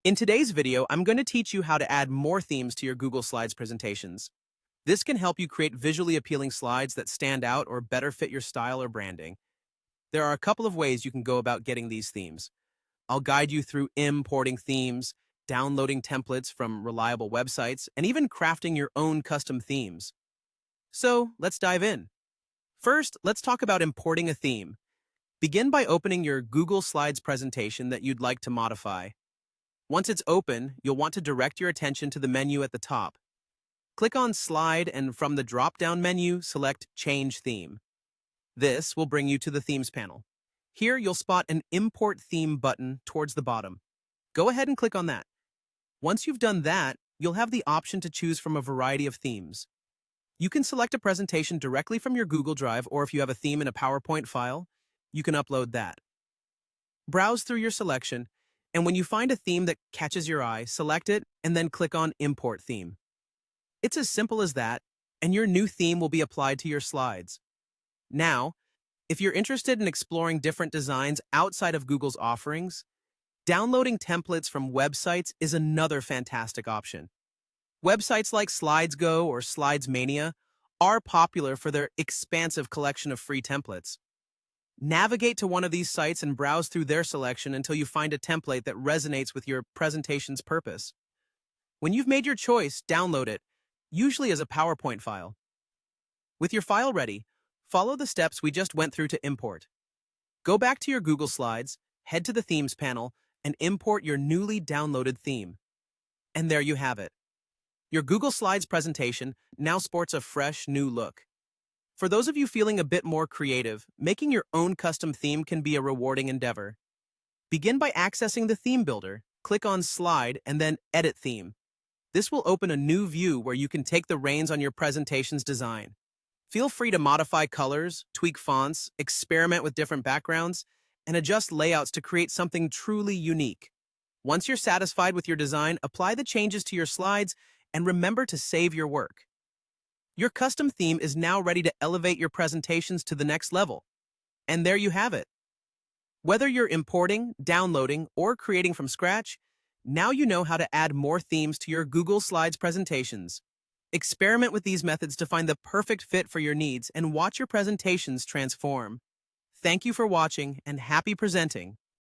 In today's video, I'm going to teach you how to add more themes to your Google Slides presentations. This can help you create visually appealing slides that stand out or better fit your style or branding. There are a couple of ways you can go about getting these themes. I'll guide you through importing themes, downloading templates from reliable websites, and even crafting your own custom themes. So, let's dive in. First, let's talk about importing a theme. Begin by opening your Google Slides presentation that you'd like to modify. Once it's open, you'll want to direct your attention to the menu at the top. Click on Slide and from the drop-down menu, select Change Theme. This will bring you to the Themes panel. Here, you'll spot an Import Theme button towards the bottom. Go ahead and click on that. Once you've done that, you'll have the option to choose from a variety of themes. You can select a presentation directly from your Google Drive, or if you have a theme in a PowerPoint file, you can upload that. Browse through your selection, and when you find a theme that catches your eye, select it and then click on Import Theme. It's as simple as that, and your new theme will be applied to your slides. Now, if you're interested in exploring different designs outside of Google's offerings, downloading templates from websites is another fantastic option. Websites like SlidesGo or SlidesMania are popular for their expansive collection of free templates. Navigate to one of these sites and browse through their selection until you find a template that resonates with your presentation's purpose. When you've made your choice, download it, usually as a PowerPoint file. With your file ready, follow the steps we just went through to import. Go back to your Google Slides, head to the Themes panel, and import your newly downloaded theme. And there you have it. Your Google Slides presentation now sports a fresh, new look. For those of you feeling a bit more creative, making your own custom theme can be a rewarding endeavor. Begin by accessing the Theme Builder, click on Slide, and then Edit Theme. This will open a new view where you can take the reins on your presentation's design. Feel free to modify colors, tweak fonts, experiment with different backgrounds, and adjust layouts to create something truly unique. Once you're satisfied with your design, apply the changes to your slides and remember to save your work. Your custom theme is now ready to elevate your presentations to the next level. And there you have it. Whether you're importing, downloading, or creating from scratch, now you know how to add more themes to your Google Slides presentations. Experiment with these methods to find the perfect fit for your needs and watch your presentations transform. Thank you for watching and happy presenting.